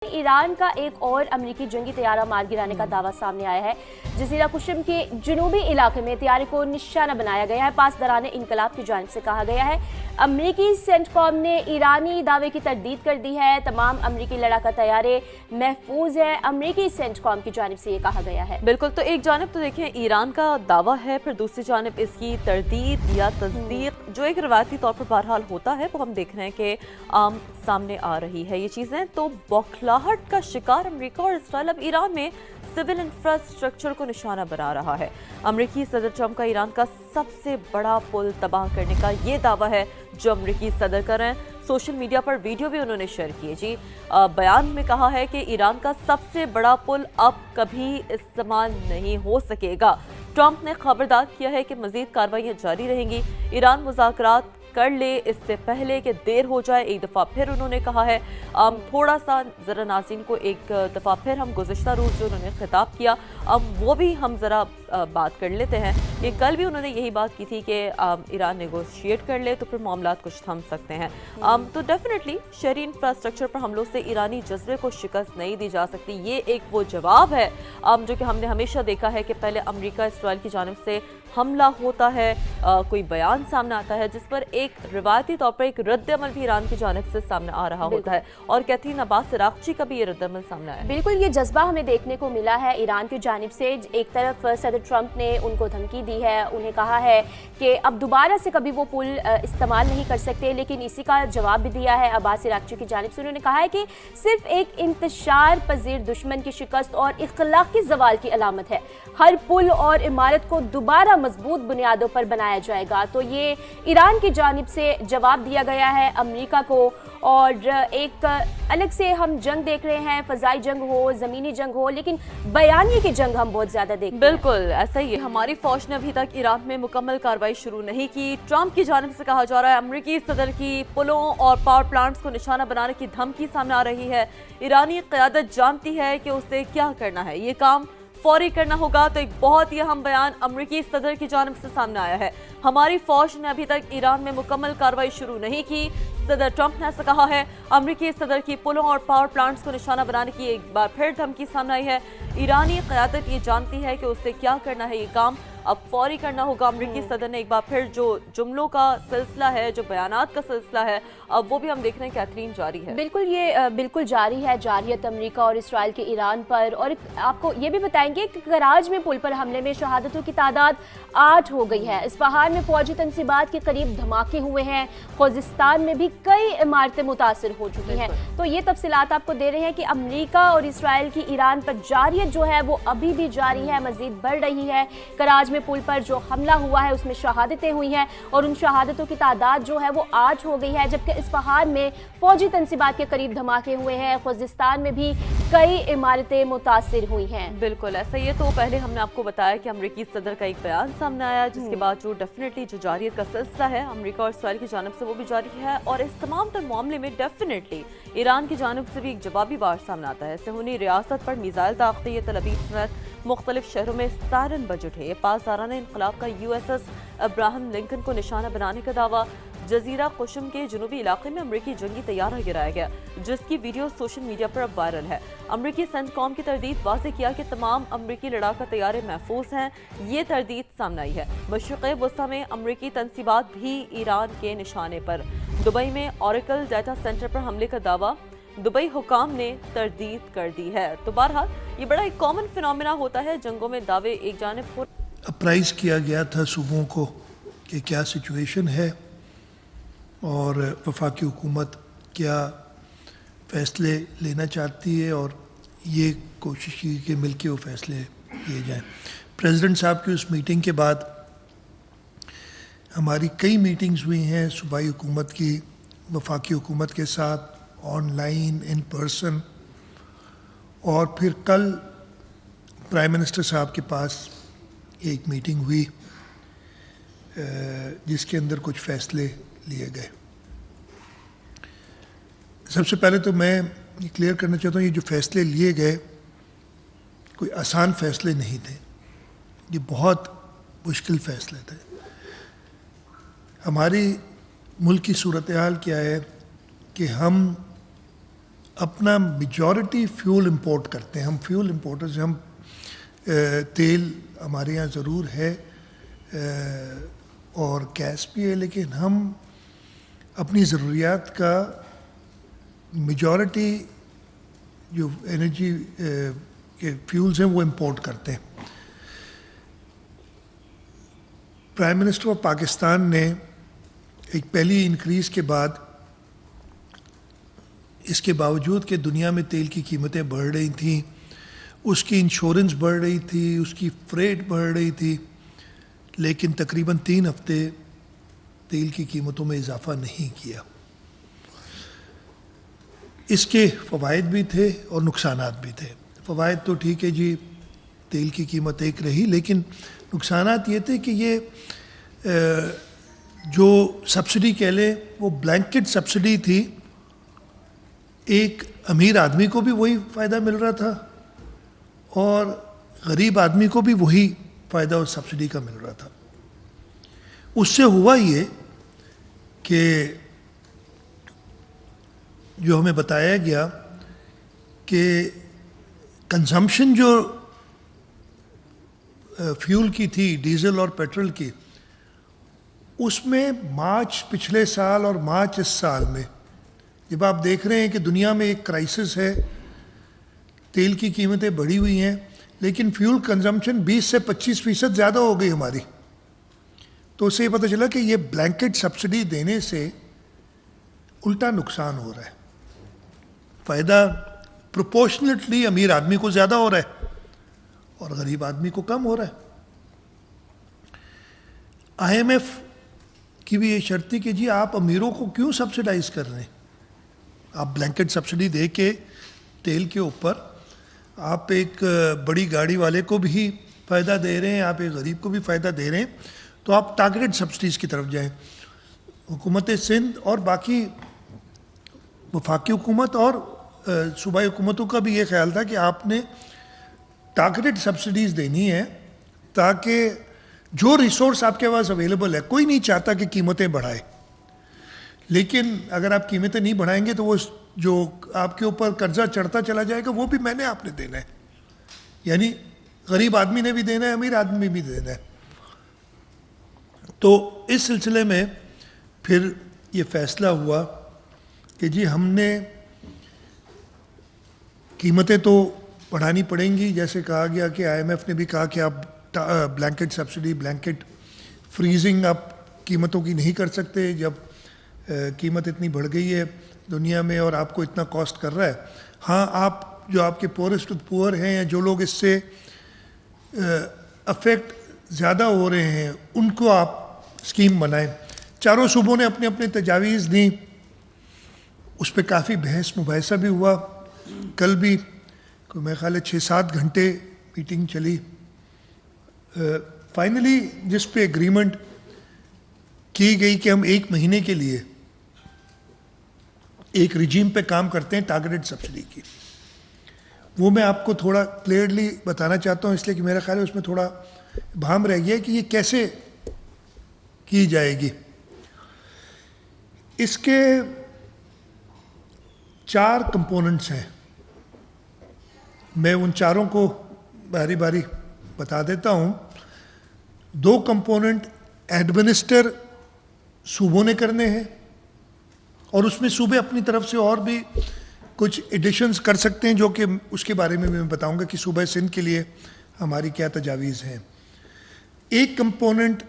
Iran का एक और अमरीकी जंगी तैयारा मार गिराने का दावा सामने आया है। जजीरा कुशम के जुनूबी इलाके में तैयारे को निशाना बनाया गया है। पासदारान इनकलाब की जानिब से कहा गया है। अमरीकी सेंटकॉम ने ईरानी दावे की तरदीद कर दी है। तमाम अमरीकी लड़ाका तैयारे महफूज है, अमरीकी सेंटकॉम की जानिब से ये कहा गया है। बिल्कुल, तो एक जानिब तो देखें ईरान का दावा है, फिर दूसरी जानिब इसकी तरदीद या तस्दीक जो एक रवायती तौर पर बहरहाल होता है वो हम देख रहे हैं कि आम सामने आ रही है ये चीज़ें। तो बौखलाहट का शिकार अमेरिका और इसराइल अब ईरान में सिविल इंफ्रास्ट्रक्चर को निशाना बना रहा है। अमेरिकी सदर ट्रंप का ईरान का सबसे बड़ा पुल तबाह करने का ये दावा है जो अमेरिकी सदर कर रहे हैं। सोशल मीडिया पर वीडियो भी उन्होंने शेयर किए जी। बयान में कहा है कि ईरान का सबसे बड़ा पुल अब कभी इस्तेमाल नहीं हो सकेगा। ट्रंप ने खबरदार किया है कि मजीद कार्रवाइयां जारी रहेंगी। ईरान मुज़ाकरात कर ले इससे पहले कि देर हो जाए। एक दफ़ा फिर उन्होंने कहा है, थोड़ा सा ज़रा नाज़रीन को एक दफ़ा फिर हम गुज़िश्ता रोज़ जो उन्होंने खिताब किया वो भी हम ज़रा बात कर लेते हैं। ये कल भी उन्होंने यही बात की थी कि ईरान नेगोशिएट कर ले तो फिर मामलात कुछ थम सकते हैं। तो डेफिनेटली शहरी इंफ्रास्ट्रक्चर पर हमलों से ईरानी जज्बे को शिकस्त नहीं दी जा सकती। ये एक वो जवाब है जो कि हमने हमेशा देखा है कि पहले अमेरिका इसराइल की जानिब से हमला होता है, कोई बयान सामने आता है जिस पर एक रिवायती तौर पर एक रद्द-ए-अमल भी ईरान की जानिब से सामने आ रहा होता है। और कैथरीन अब्बास इराक़ची का भी ये रद्द-ए-अमल सामने आया। बिल्कुल, ये जज्बा हमें देखने को मिला है ईरान की जानिब से। एक तरफ सदर ट्रंप ने उनको धमकी दी है, उन्हें कहा है कि अब दोबारा से कभी वो पुल इस्तेमाल नहीं कर सकते, लेकिन इसी का जवाब भी दिया है अब्बास इराक़ची की जानिब से। उन्होंने कहा है कि सिर्फ एक इंतशार पजीर दुश्मन की शिकस्त और इख्लाकी ज़वाल की अलामत है। हर पुल और इमारत को दोबारा मजबूत बुनियादों पर बनाया जाएगा। तो ये ईरान की जानिब से जवाब दिया गया है अमेरिका को। और एक अलग से हम जंग देख रहे हैं, फ़ज़ाई जंग हो, ज़मीनी जंग हो, लेकिन बयानी की जंग हम बहुत ज़्यादा देखते हैं। बिल्कुल ऐसा ही है। हमारी फ़ौज ने अभी तक ईरान में मुकम्मल कार्रवाई शुरू नहीं की। ट्रंप की जानिब से कहा जा रहा है अमरीकी सदर की पुलों और पावर प्लांट्स को निशाना बनाने की धमकी सामने आ रही है। ईरानी क़यादत जानती है कि उसे क्या करना है, ये काम फौरी करना होगा। तो एक बहुत ही अहम बयान अमरीकी सदर की जानिब से सामने आया है। हमारी फौज ने अभी तक ईरान में मुकम्मल कार्रवाई शुरू नहीं की, सदर ट्रंप ने ऐसा कहा है। अमरीकी सदर की पुलों और पावर प्लांट्स को निशाना बनाने की एक बार फिर धमकी सामने आई है। ईरानी क़यादत ये जानती है कि उससे क्या करना है, ये काम अब फौरी करना होगा। अमरीकी सदर ने एक बार फिर जो जुमलों का सिलसिला है, जो बयानात का सिलसिला है, अब वो भी हम देख रहे हैं कैथरीन जारी है। बिल्कुल, ये बिल्कुल जारी है जारियत अमेरिका और इसराइल के ईरान पर। और आपको ये भी बताएंगे कि कराज में पुल पर हमले में शहादतों की तादाद 8 हो गई है। इस्फहान में फौजी तनसीबात के करीब धमाके हुए हैं। खुज़िस्तान में भी कई इमारतें मुतासर हो चुकी हैं। तो ये तफसीलात आपको दे रहे हैं कि अमेरिका और इसराइल की ईरान पर जारियत जो है वो अभी भी जारी है, मजीद बढ़ रही है। कराज में पुल पर जो हमला हुआ है उसमें शहादतें हुई हैं और उन शहादतों की तादाद जो है वो 8 हो गई है। जबकि इस्फहान में फौजी तनसीबात के करीब धमाके हुए हैं। खुज़िस्तान में भी कई इमारतें मुतासिर हुई हैं। बिल्कुल ऐसा ही है। तो पहले हमने आपको बताया कि अमरीकी सदर का एक बयान सामने आया, जिसके बाद जो डेफिनेटली जो जारियत का सिलसिला है अमरीका और इसराइल की जानिब से वो भी जारी है। और इस तमाम तर मामले में डेफिनेटली ईरान की जानिब से भी एक जवाबी वार सामने आता है। सेहूनी रियासत पर मिसाइल ताकते ये तलबी समेत मुख्तलिफ शहरों में सायरन बज उठे। पासदारान इनकलाब का USS अब्राहम लिंकन को निशाना बनाने का दावा। जजीरा कुशम के जुनूबी इलाके में अमरीकी जंगी तैयारा गिराया गया, जिसकी वीडियो सोशल मीडिया पर अब वायरल है। अमरीकी सेंटकॉम की तरदीद वाज़ेह किया कि तमाम अमरीकी लड़ाका तैयारे महफूज हैं। ये तरदीद सामने आई है। मशरिक़ वस्ता में अमरीकी तनसीबात भी ईरान के निशाने पर। दुबई में ऑरेकल डाटा सेंटर पर हमले का दावा दुबई हुकाम ने तरदीद कर दी है। तो बहरहाल ये बड़ा एक कॉमन फिनोमेना होता है, जंगों में दावे एक जानिब हो। अप्राइज़ किया गया था सूबों को कि क्या सिचुएशन है और वफाकी हुकूमत क्या फ़ैसले लेना चाहती है, और ये कोशिश की कि मिलके वो फ़ैसले लिए जाएं। प्रेसिडेंट साहब की उस मीटिंग के बाद हमारी कई मीटिंग्स हुई हैं सूबाई हुकूमत की, वफाकी हुकूमत के साथ, ऑनलाइन, इन पर्सन। और फिर कल प्राइम मिनिस्टर साहब के पास एक मीटिंग हुई जिसके अंदर कुछ फ़ैसले लिए गए। सबसे पहले तो मैं ये क्लियर करना चाहता हूँ, ये जो फ़ैसले लिए गए कोई आसान फ़ैसले नहीं थे, ये बहुत मुश्किल फ़ैसले थे। हमारी मुल्क की सूरत हाल क्या है कि हम अपना मेजॉरिटी फ्यूल इंपोर्ट करते हैं. हम फ्यूल इंपोर्टर्स, हम तेल हमारे यहाँ ज़रूर है और गैस भी है, लेकिन हम अपनी ज़रूरियात का मेजॉरिटी जो एनर्जी के फ्यूल्स हैं वो इंपोर्ट करते हैं. प्राइम मिनिस्टर ऑफ पाकिस्तान ने एक पहली इंक्रीज़ के बाद, इसके बावजूद कि दुनिया में तेल की कीमतें बढ़ रही थीं, उसकी इंश्योरेंस बढ़ रही थी, उसकी फ्रेट बढ़ रही थी, लेकिन तकरीबन 3 हफ्ते तेल की कीमतों में इजाफा नहीं किया. इसके फ़वाइद भी थे और नुकसानात भी थे. फ़वाइद तो ठीक है जी, तेल की कीमत एक रही, लेकिन नुकसानात ये थे कि ये जो सब्सिडी कह लें वो ब्लैंकेट सब्सिडी थी. एक अमीर आदमी को भी वही फ़ायदा मिल रहा था और गरीब आदमी को भी वही फ़ायदा उस सब्सिडी का मिल रहा था. उससे हुआ ये कि जो हमें बताया गया कि कंजम्पशन जो फ्यूल की थी, डीजल और पेट्रोल की, उसमें मार्च पिछले साल और मार्च इस साल में, जब आप देख रहे हैं कि दुनिया में एक क्राइसिस है, तेल की कीमतें बढ़ी हुई हैं, लेकिन फ्यूल कंजम्पशन 20 से 25% ज़्यादा हो गई हमारी, तो उससे ये पता चला कि ये ब्लैंकेट सब्सिडी देने से उल्टा नुकसान हो रहा है. फ़ायदा प्रोपोर्शनेटली अमीर आदमी को ज़्यादा हो रहा है और गरीब आदमी को कम हो रहा है. IMF की भी ये शर्त थी कि जी आप अमीरों को क्यों सब्सिडाइज कर रहे हैं, आप ब्लैंकेट सब्सिडी दे के तेल के ऊपर आप एक बड़ी गाड़ी वाले को भी फ़ायदा दे रहे हैं, आप एक गरीब को भी फ़ायदा दे रहे हैं, तो आप टारगेटेड सब्सिडीज़ की तरफ जाएं. हुकूमत सिंध और बाकी वफाकी हुकूमत और सूबाई हुकूमतों का भी ये ख्याल था कि आपने टारगेटेड सब्सिडीज़ देनी है ताकि जो रिसोर्स आपके पास अवेलेबल है, कोई नहीं चाहता कि कीमतें बढ़ाए, लेकिन अगर आप कीमतें नहीं बढ़ाएंगे तो वो जो आपके ऊपर कर्जा चढ़ता चला जाएगा वो भी मैंने आपने देना है, यानी गरीब आदमी ने भी देना है, अमीर आदमी भी देना है. तो इस सिलसिले में फिर ये फैसला हुआ कि जी हमने कीमतें तो बढ़ानी पड़ेंगी, जैसे कहा गया कि IMF ने भी कहा कि आप ब्लैंकेट सब्सिडी, ब्लैंकेट फ्रीजिंग आप कीमतों की नहीं कर सकते जब कीमत इतनी बढ़ गई है दुनिया में और आपको इतना कॉस्ट कर रहा है. हाँ, आप जो आपके पोरेस्ट पुअर हैं या जो लोग इससे अफेक्ट ज़्यादा हो रहे हैं उनको आप स्कीम बनाएं. चारों सूबों ने अपने अपने तजावीज़ दी, उस पर काफ़ी बहस मुबाहिसा भी हुआ. कल भी मेरे ख्याल है 6-7 घंटे मीटिंग चली. फाइनली जिस पे एग्रीमेंट की गई कि हम 1 महीने के लिए एक रिजीम पे काम करते हैं टारगेटेड सब्सिडी की, वो मैं आपको थोड़ा क्लियरली बताना चाहता हूँ, इसलिए कि मेरा ख्याल है उसमें थोड़ा भाम रह गया कि ये कैसे की जाएगी. इसके 4 कंपोनेंट्स हैं, मैं उन चारों को बारी बारी बता देता हूँ. 2 कंपोनेंट एडमिनिस्टर सूबों ने करने हैं और उसमें सूबे अपनी तरफ से और भी कुछ एडिशंस कर सकते हैं, जो कि उसके बारे में मैं बताऊंगा कि सूबा सिंध के लिए हमारी क्या तजावीज़ हैं. एक कंपोनेंट